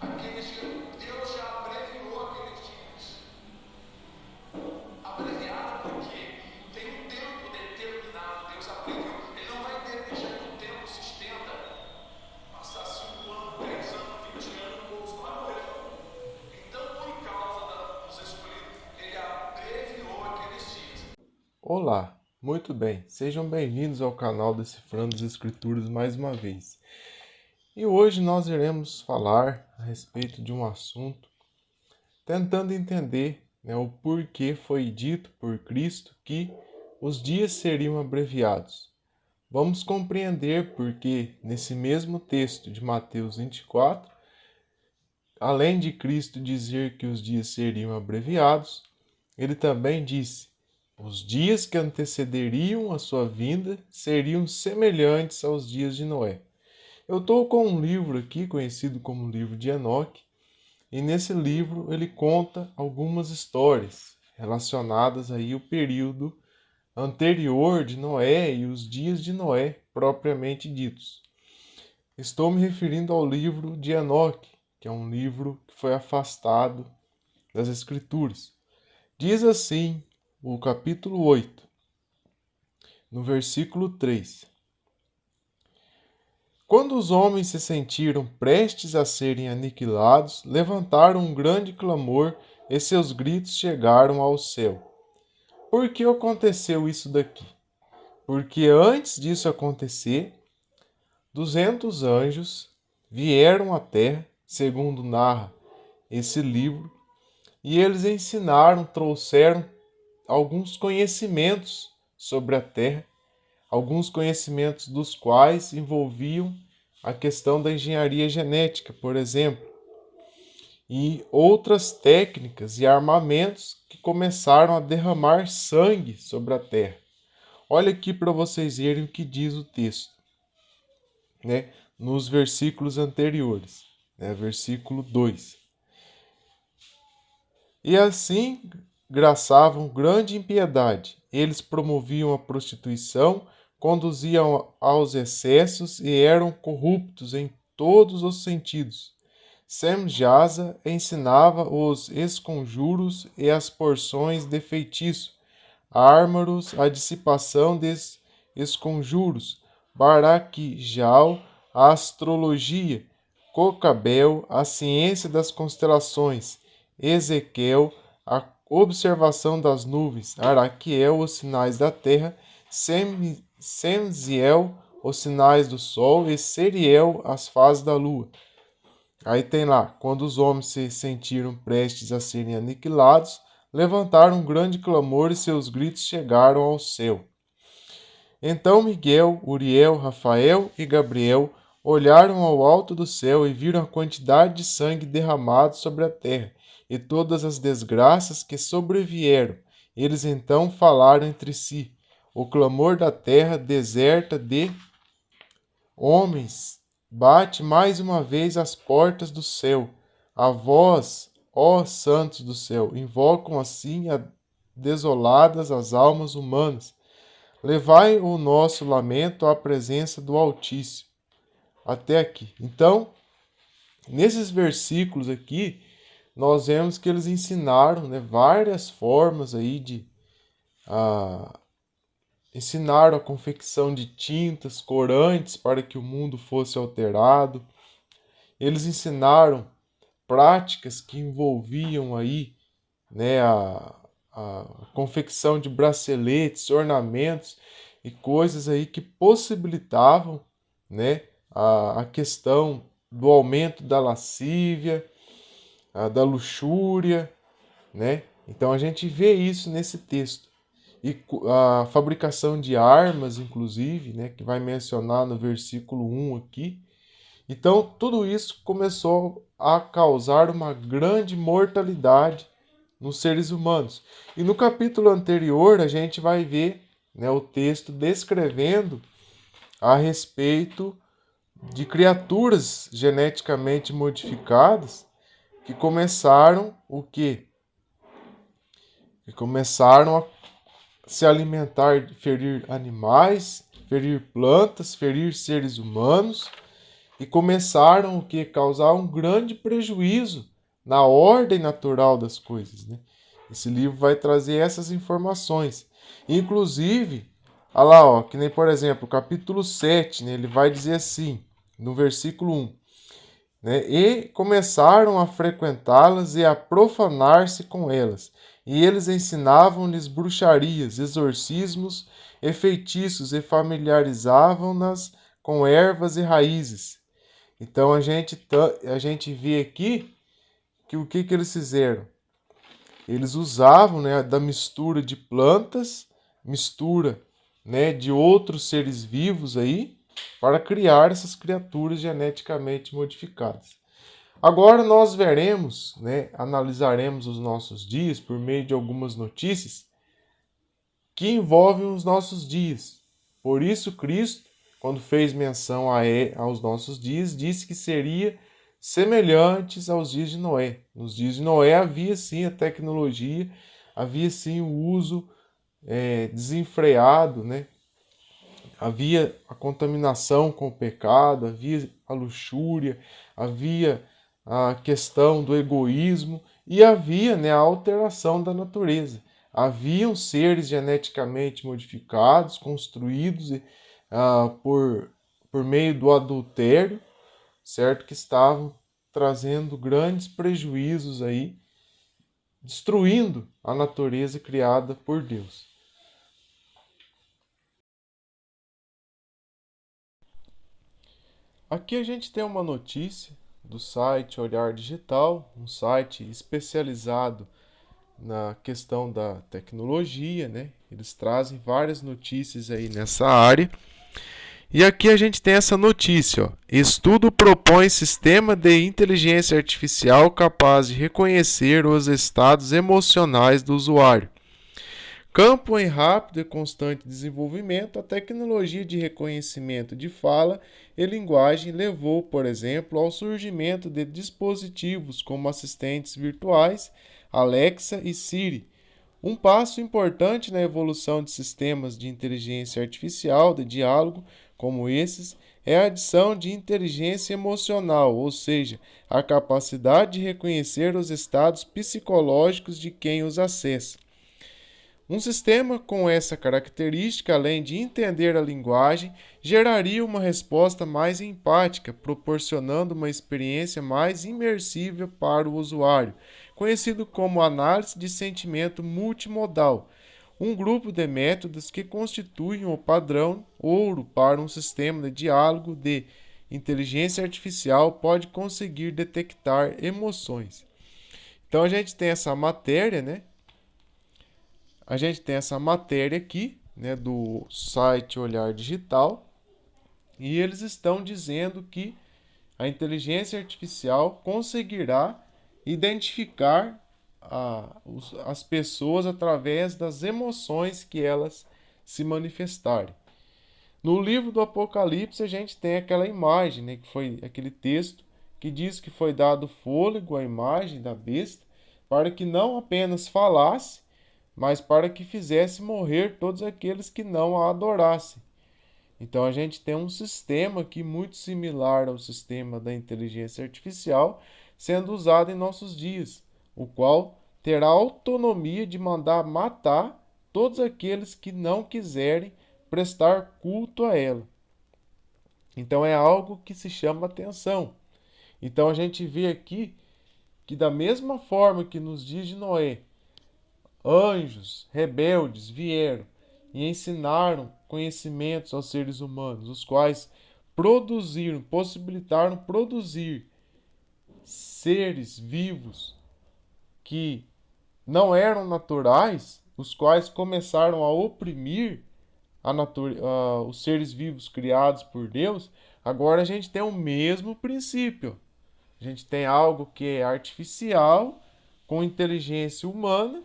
aqueles que Deus já abreviou aqueles dias. Abreviado porque tem um tempo determinado, Deus abreviou. Ele não vai deixar que o tempo se estenda, passar 5 anos, 10 anos, 20 anos, o povo vai morrer. Então, por causa dos escolhidos, ele abreviou aqueles dias. Olá, muito bem, sejam bem-vindos ao canal Decifrando as Escrituras mais uma vez. E hoje nós iremos falar a respeito de um assunto, tentando entender o porquê foi dito por Cristo que os dias seriam abreviados. Vamos compreender porque nesse mesmo texto de Mateus 24, além de Cristo dizer que os dias seriam abreviados, ele também disse: os dias que antecederiam a sua vinda seriam semelhantes aos dias de Noé. Eu estou com um livro aqui, conhecido como livro de Enoque, e nesse livro ele conta algumas histórias relacionadas aí ao período anterior de Noé e os dias de Noé propriamente ditos. Estou me referindo ao livro de Enoque, que é um livro que foi afastado das Escrituras. Diz assim o capítulo 8, no versículo 3: quando os homens se sentiram prestes a serem aniquilados, levantaram um grande clamor e seus gritos chegaram ao céu. Por que aconteceu isso daqui? Porque antes disso acontecer, 200 anjos vieram à terra, segundo narra esse livro, e eles ensinaram, trouxeram alguns conhecimentos sobre a terra, alguns conhecimentos dos quais envolviam a questão da engenharia genética, por exemplo, e outras técnicas e armamentos que começaram a derramar sangue sobre a terra. Olha aqui para vocês verem o que diz o texto, nos versículos anteriores, versículo 2. E assim graçavam grande impiedade. Eles promoviam a prostituição, conduziam aos excessos e eram corruptos em todos os sentidos. Semjaza ensinava os esconjuros e as porções de feitiço, Ármaros a dissipação des esconjuros, Baraquijal a astrologia, Cocabel a ciência das constelações, Ezequiel a observação das nuvens, Araquiel os sinais da terra, Semziel os sinais do sol e Seriel as fases da lua. Aí tem lá, quando os homens se sentiram prestes a serem aniquilados, levantaram um grande clamor e seus gritos chegaram ao céu. Então Miguel, Uriel, Rafael e Gabriel olharam ao alto do céu e viram a quantidade de sangue derramado sobre a terra e todas as desgraças que sobrevieram. Eles então falaram entre si: o clamor da terra deserta de homens bate mais uma vez às portas do céu. A vós, ó santos do céu, invocam assim a desoladas as almas humanas. Levai o nosso lamento à presença do Altíssimo. Até aqui. Então, nesses versículos aqui, nós vemos que eles ensinaram, várias formas aí de ensinaram a confecção de tintas, corantes para que o mundo fosse alterado. Eles ensinaram práticas que envolviam aí, a confecção de braceletes, ornamentos e coisas aí que possibilitavam, a questão do aumento da lascívia, da luxúria, Então a gente vê isso nesse texto. E a fabricação de armas, inclusive, que vai mencionar no versículo 1 aqui. Então, tudo isso começou a causar uma grande mortalidade nos seres humanos. E no capítulo anterior, a gente vai ver o texto descrevendo a respeito de criaturas geneticamente modificadas que começaram o quê? Que começaram a se alimentar, ferir animais, ferir plantas, ferir seres humanos e começaram a causar um grande prejuízo na ordem natural das coisas, né? Esse livro vai trazer essas informações. Inclusive, olha lá, ó, que nem, por exemplo, o capítulo 7, né, ele vai dizer assim, no versículo 1, né, e começaram a frequentá-las e a profanar-se com elas. E eles ensinavam-lhes bruxarias, exorcismos e feitiços e familiarizavam-nas com ervas e raízes. Então a gente vê aqui que o que eles fizeram? Eles usavam, né, da mistura de plantas, mistura, né, de outros seres vivos aí, para criar essas criaturas geneticamente modificadas. Agora nós veremos, né, analisaremos os nossos dias por meio de algumas notícias que envolvem os nossos dias. Por isso Cristo, quando fez menção aos nossos dias, disse que seria semelhantes aos dias de Noé. Nos dias de Noé havia sim a tecnologia, havia sim o uso desenfreado, né? Havia a contaminação com o pecado, havia a luxúria, havia a questão do egoísmo e havia, né, a alteração da natureza. Haviam seres geneticamente modificados, construídos por meio do adultério, certo? Que estavam trazendo grandes prejuízos aí, destruindo a natureza criada por Deus. Aqui a gente tem uma notícia do site Olhar Digital, um site especializado na questão da tecnologia, né? Eles trazem várias notícias aí nessa área. E aqui a gente tem essa notícia, ó. Estudo propõe sistema de inteligência artificial capaz de reconhecer os estados emocionais do usuário. Campo em rápido e constante desenvolvimento, a tecnologia de reconhecimento de fala e linguagem levou, por exemplo, ao surgimento de dispositivos como assistentes virtuais, Alexa e Siri. Um passo importante na evolução de sistemas de inteligência artificial de diálogo como esses é a adição de inteligência emocional, ou seja, a capacidade de reconhecer os estados psicológicos de quem os acessa. Um sistema com essa característica, além de entender a linguagem, geraria uma resposta mais empática, proporcionando uma experiência mais imersiva para o usuário, conhecido como análise de sentimento multimodal, um grupo de métodos que constituem o padrão ouro para um sistema de diálogo de inteligência artificial pode conseguir detectar emoções. Então a gente tem essa matéria, né? A gente tem essa matéria aqui, né, do site Olhar Digital, e eles estão dizendo que a inteligência artificial conseguirá identificar as pessoas através das emoções que elas se manifestarem. No livro do Apocalipse a gente tem aquela imagem, né, que foi aquele texto que diz que foi dado fôlego à imagem da besta para que não apenas falasse, mas para que fizesse morrer todos aqueles que não a adorassem. Então a gente tem um sistema aqui muito similar ao sistema da inteligência artificial sendo usado em nossos dias, o qual terá autonomia de mandar matar todos aqueles que não quiserem prestar culto a ela. Então é algo que se chama atenção. Então a gente vê aqui que da mesma forma que nos dias de Noé, anjos rebeldes vieram e ensinaram conhecimentos aos seres humanos, os quais possibilitaram produzir seres vivos que não eram naturais, os quais começaram a oprimir os seres vivos criados por Deus. Agora a gente tem o mesmo princípio. A gente tem algo que é artificial, com inteligência humana,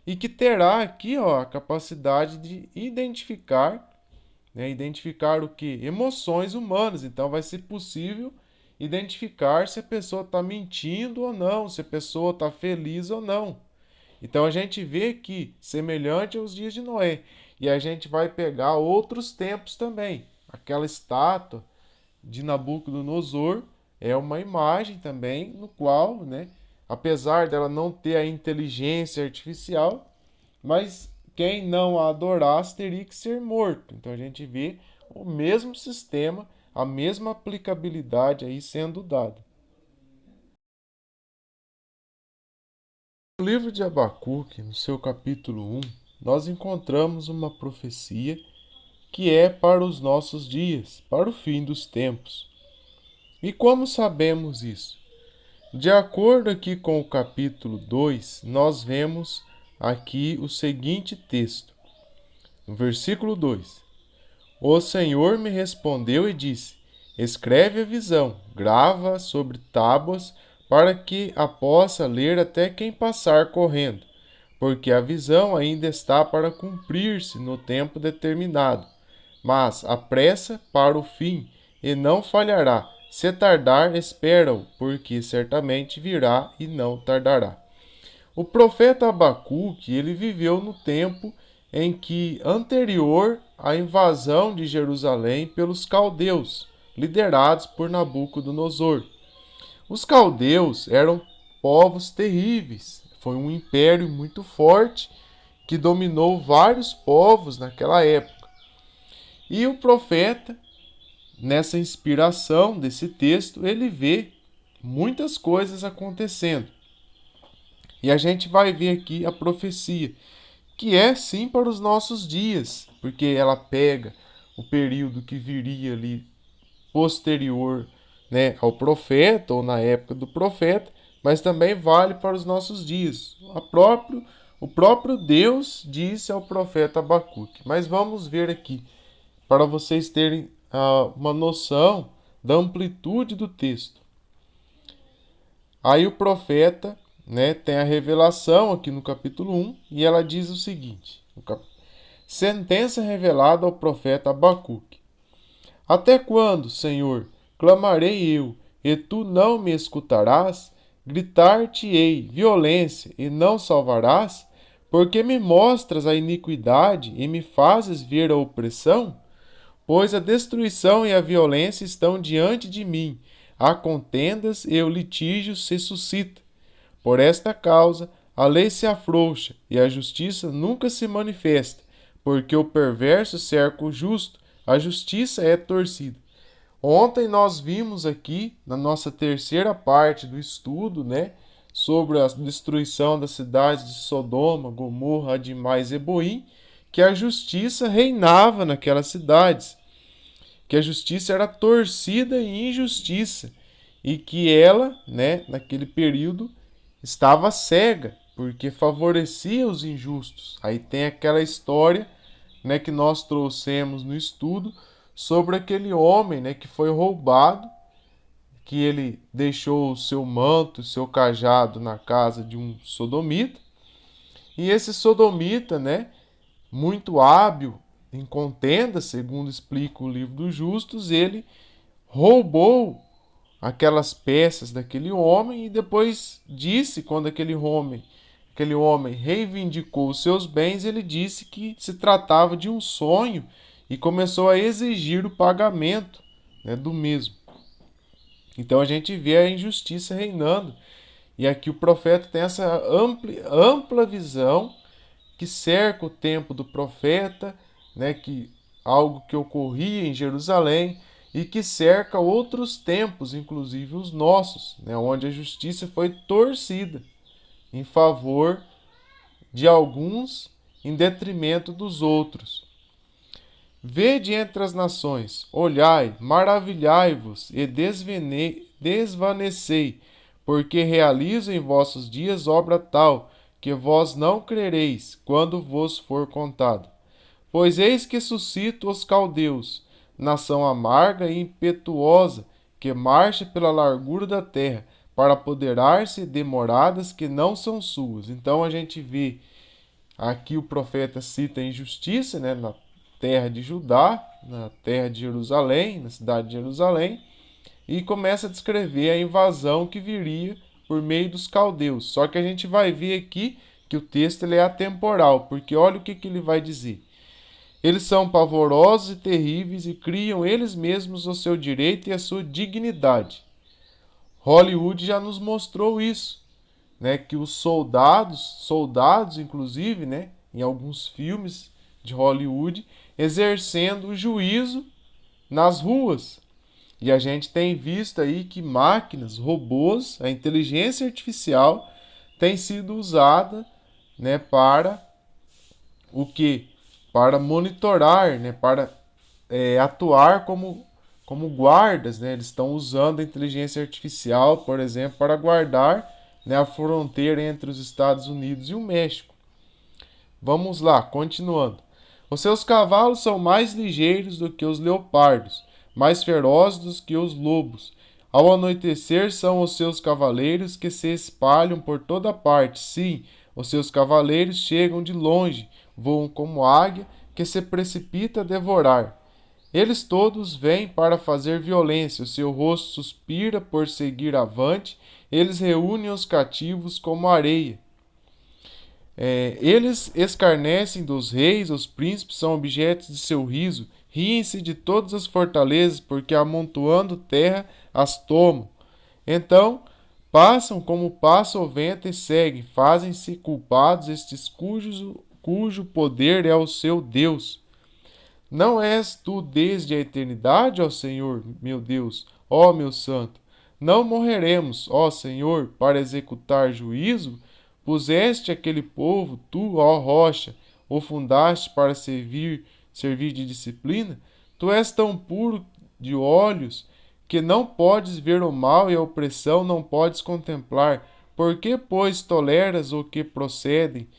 e que terá aqui, ó, a capacidade de identificar, né, identificar o que? Emoções humanas. Então vai ser possível identificar se a pessoa está mentindo ou não, se a pessoa está feliz ou não. Então a gente vê que, semelhante aos dias de Noé, e a gente vai pegar outros tempos também. Aquela estátua de Nabucodonosor é uma imagem também no qual, né, apesar dela não ter a inteligência artificial, mas quem não a adorasse teria que ser morto. Então a gente vê o mesmo sistema, a mesma aplicabilidade aí sendo dada. No livro de Abacuque, no seu capítulo 1, nós encontramos uma profecia que é para os nossos dias, para o fim dos tempos. E como sabemos isso? De acordo aqui com o capítulo 2, nós vemos aqui o seguinte texto. No versículo 2: O Senhor me respondeu e disse: Escreve a visão, grava sobre tábuas, para que a possa ler até quem passar correndo, porque a visão ainda está para cumprir-se no tempo determinado. Mas apressa para o fim, e não falhará. Se tardar, espera-o, porque certamente virá e não tardará. O profeta Abacuque, ele viveu no tempo em que anterior à invasão de Jerusalém pelos caldeus, liderados por Nabucodonosor. Os caldeus eram povos terríveis, foi um império muito forte que dominou vários povos naquela época. E o profeta, nessa inspiração desse texto, ele vê muitas coisas acontecendo. E a gente vai ver aqui a profecia, que é sim para os nossos dias, porque ela pega o período que viria ali posterior, né, ao profeta ou na época do profeta, mas também vale para os nossos dias. O próprio Deus disse ao profeta Abacuque. Mas vamos ver aqui, para vocês terem uma noção da amplitude do texto. Aí o profeta, né, tem a revelação aqui no capítulo 1 e ela diz o seguinte: sentença revelada ao profeta Abacuque. Até quando, Senhor, clamarei eu, e tu não me escutarás? Gritar-te-ei violência, e não salvarás? Porque me mostras a iniquidade e me fazes ver a opressão? Pois a destruição e a violência estão diante de mim, há contendas e o litígio se suscita. Por esta causa, a lei se afrouxa e a justiça nunca se manifesta, porque o perverso cerca o justo, a justiça é torcida. Ontem nós vimos aqui, na nossa terceira parte do estudo, né, sobre a destruição das cidades de Sodoma, Gomorra, Adimá e Zeboim, que a justiça reinava naquelas cidades, que a justiça era torcida em injustiça, e que ela, né, naquele período, estava cega, porque favorecia os injustos. Aí tem aquela história, né, que nós trouxemos no estudo sobre aquele homem, né, que foi roubado, que ele deixou o seu manto, o seu cajado na casa de um sodomita, e esse sodomita, né, muito hábil em contenda, segundo explica o livro dos justos, ele roubou aquelas peças daquele homem e depois disse, quando aquele homem reivindicou os seus bens, ele disse que se tratava de um sonho e começou a exigir o pagamento, né, do mesmo. Então a gente vê a injustiça reinando. E aqui o profeta tem essa ampla visão que cerca o tempo do profeta, né, que algo que ocorria em Jerusalém e que cerca outros tempos, inclusive os nossos, né, onde a justiça foi torcida em favor de alguns em detrimento dos outros. Vede entre as nações, olhai, maravilhai-vos e desvanecei, porque realizo em vossos dias obra tal, que vós não crereis, quando vos for contado. Pois eis que suscito os caldeus, nação amarga e impetuosa, que marcha pela largura da terra, para apoderar-se de moradas que não são suas. Então a gente vê, aqui o profeta cita a injustiça, né, na terra de Judá, na terra de Jerusalém, na cidade de Jerusalém, e começa a descrever a invasão que viria por meio dos caldeus. Só que a gente vai ver aqui que o texto ele é atemporal, porque olha o que ele vai dizer. Eles são pavorosos e terríveis e criam eles mesmos o seu direito e a sua dignidade. Hollywood já nos mostrou isso, né? Que os soldados inclusive, né? Em alguns filmes de Hollywood, exercendo o juízo nas ruas. E a gente tem visto aí que máquinas, robôs, a inteligência artificial tem sido usada, né, para o quê? Para monitorar, né, para atuar como guardas, né? Eles estão usando a inteligência artificial, por exemplo, para guardar, né, a fronteira entre os Estados Unidos e o México. Vamos lá, continuando. Os seus cavalos são mais ligeiros do que os leopardos, mais ferozes do que os lobos. Ao anoitecer são os seus cavaleiros que se espalham por toda parte. Sim, os seus cavaleiros chegam de longe, voam como águia que se precipita a devorar. Eles todos vêm para fazer violência, o seu rosto suspira por seguir avante, eles reúnem os cativos como areia. Eles escarnecem dos reis, os príncipes são objetos de seu riso, riem-se de todas as fortalezas, porque amontoando terra as tomam. Então, passam como passa o vento e seguem, fazem-se culpados estes cujo poder é o seu Deus. Não és tu desde a eternidade, ó Senhor, meu Deus, ó meu santo? Não morreremos, ó Senhor, para executar juízo? Puseste aquele povo, tu, ó rocha, o fundaste para servir de disciplina? Tu és tão puro de olhos que não podes ver o mal e a opressão não podes contemplar. Por que, pois, toleras o que procedem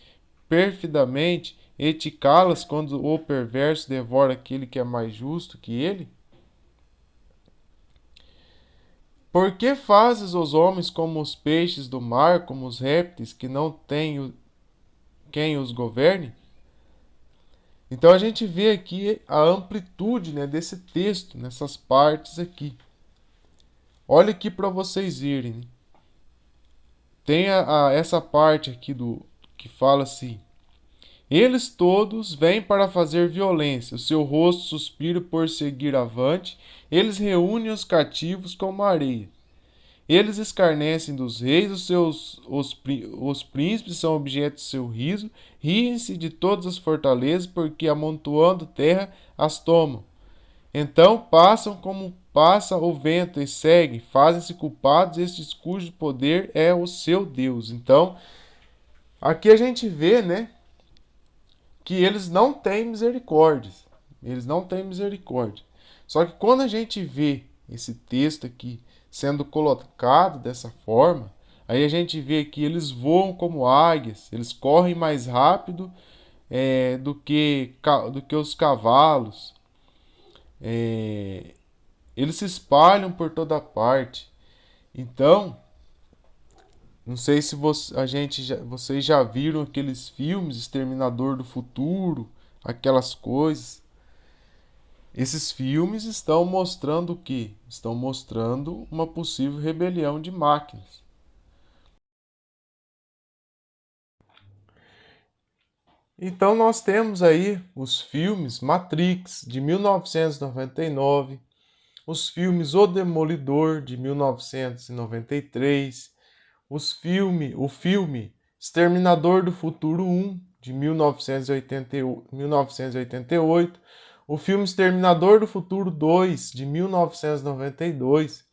perfidamente e te calas quando o perverso devora aquele que é mais justo que ele? Por que fazes os homens como os peixes do mar, como os répteis, que não têm quem os governe? Então a gente vê aqui a amplitude, né, desse texto, nessas partes aqui. Olha aqui para vocês verem. Né? Tem essa parte aqui que fala assim: eles todos vêm para fazer violência, o seu rosto suspira por seguir avante, eles reúnem os cativos como areia. Eles escarnecem dos reis, os príncipes são objeto de seu riso, riem-se de todas as fortalezas, porque amontoando terra as tomam. Então passam como passa o vento e seguem, fazem-se culpados estes cujo poder é o seu Deus. Então, aqui a gente vê, né, que eles não têm misericórdia. Eles não têm misericórdia. Só que quando a gente vê esse texto aqui sendo colocado dessa forma, aí a gente vê que eles voam como águias, eles correm mais rápido do que os cavalos, eles se espalham por toda parte. Então, não sei se vocês já viram aqueles filmes Exterminador do Futuro, aquelas coisas. Esses filmes estão mostrando o quê? Estão mostrando uma possível rebelião de máquinas. Então nós temos aí os filmes Matrix, de 1999, os filmes O Demolidor, de 1993, o filme Exterminador do Futuro 1, de 1988, o filme Exterminador do Futuro 2, de 1992.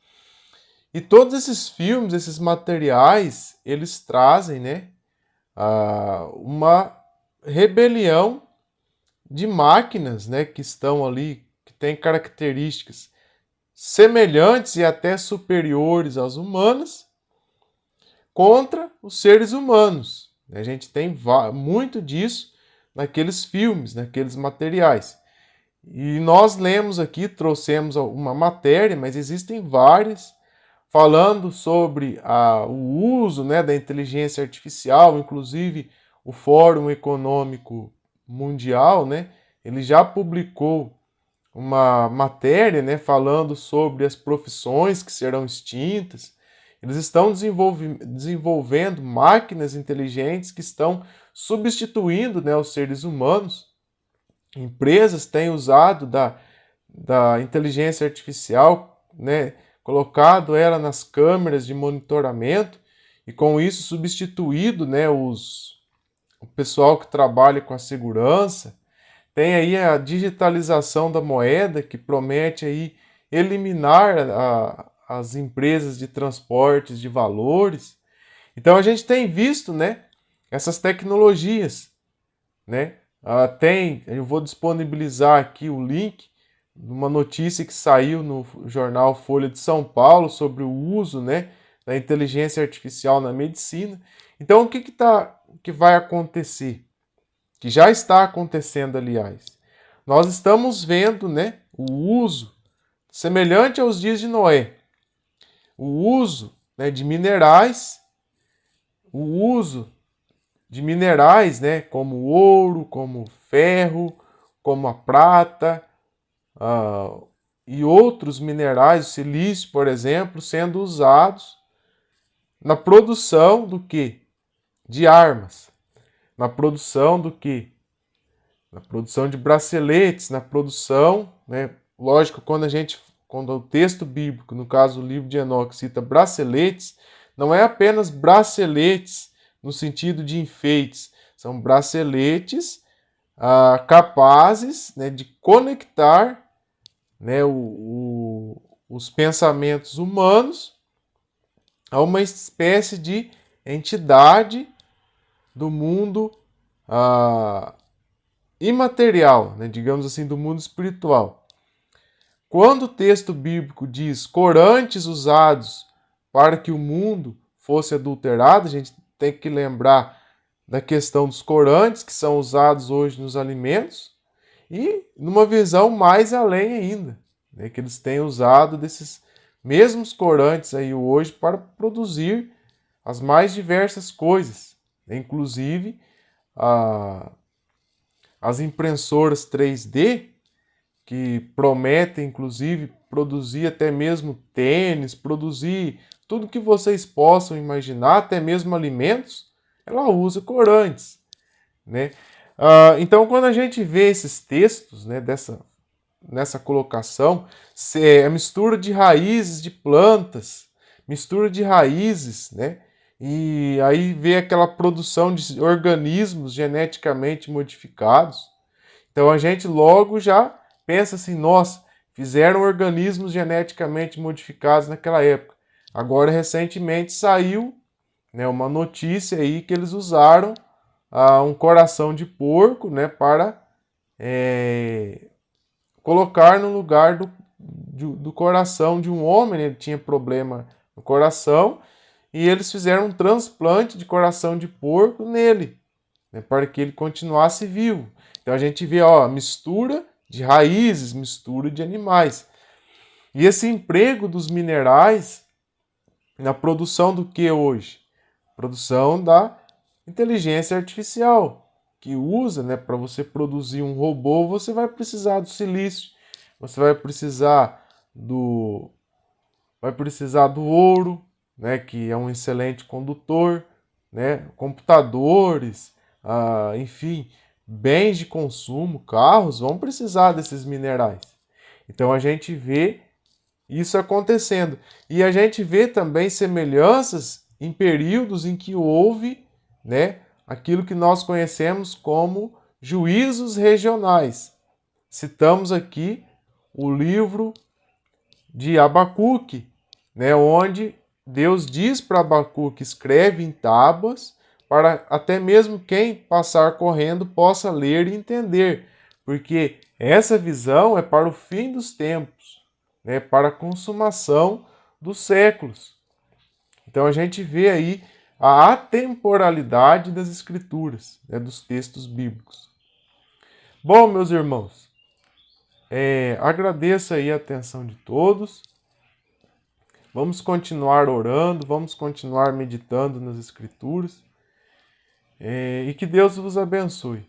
E todos esses filmes, esses materiais, eles trazem, né, uma rebelião de máquinas, né, que estão ali, que têm características semelhantes e até superiores às humanas, contra os seres humanos. A gente tem muito disso naqueles filmes, naqueles materiais. E nós lemos aqui, trouxemos uma matéria, mas existem várias, falando sobre o uso, né, da inteligência artificial, inclusive o Fórum Econômico Mundial, né, ele já publicou uma matéria, né, falando sobre as profissões que serão extintas. Eles estão desenvolvendo máquinas inteligentes que estão substituindo, né, os seres humanos. empresas têm usado da inteligência artificial, né, colocado ela nas câmeras de monitoramento e com isso substituído, né, o pessoal que trabalha com a segurança. Tem aí a digitalização da moeda, que promete aí eliminar as empresas de transportes de valores. Então a gente tem visto, né, essas tecnologias, né? Eu vou disponibilizar aqui o link de uma notícia que saiu no jornal Folha de São Paulo sobre o uso, né, da inteligência artificial na medicina. Então o que vai acontecer? Que já está acontecendo, aliás. Nós estamos vendo, né, o uso semelhante aos dias de Noé, o uso, né, de minerais, né, como o ouro, como o ferro, como a prata, e outros minerais, o silício, por exemplo, sendo usados na produção do quê? De armas. Na produção do quê? Na produção de braceletes, na produção, né? Lógico, quando o texto bíblico, no caso o livro de Enoque, cita braceletes, não é apenas braceletes no sentido de enfeites, são braceletes capazes, né, de conectar, né, os pensamentos humanos a uma espécie de entidade do mundo imaterial, né, digamos assim, do mundo espiritual. Quando o texto bíblico diz corantes usados para que o mundo fosse adulterado, a gente tem que lembrar da questão dos corantes que são usados hoje nos alimentos e numa visão mais além ainda, né, que eles têm usado desses mesmos corantes aí hoje para produzir as mais diversas coisas, né, inclusive as impressoras 3D, que prometem, inclusive, produzir até mesmo tênis, produzir tudo que vocês possam imaginar, até mesmo alimentos, ela usa corantes, né? Então, quando a gente vê esses textos, né, nessa colocação, a mistura de raízes de plantas, mistura de raízes, né? E aí vê aquela produção de organismos geneticamente modificados. Então a gente logo já pensa assim, nossa, fizeram organismos geneticamente modificados naquela época. Agora, recentemente, saiu, né, uma notícia aí que eles usaram um coração de porco, né, para colocar no lugar do coração de um homem, né? Ele tinha problema no coração, e eles fizeram um transplante de coração de porco nele, né, para que ele continuasse vivo. Então a gente vê, ó, mistura de raízes, mistura de animais. E esse emprego dos minerais na produção do que hoje? Produção da inteligência artificial, que usa, né, para você produzir um robô, você vai precisar do silício, você vai precisar do ouro, né, que é um excelente condutor, né, computadores, enfim, bens de consumo, carros, vão precisar desses minerais. Então a gente vê isso acontecendo. E a gente vê também semelhanças em períodos em que houve, né, aquilo que nós conhecemos como juízos regionais. Citamos aqui o livro de Abacuque, né, onde Deus diz para Abacuque, escreve em tábuas, para até mesmo quem passar correndo possa ler e entender, porque essa visão é para o fim dos tempos, né, para a consumação dos séculos. Então a gente vê aí a atemporalidade das escrituras, né, dos textos bíblicos. Bom, meus irmãos, agradeço aí a atenção de todos. Vamos continuar orando, vamos continuar meditando nas escrituras, e que Deus vos abençoe.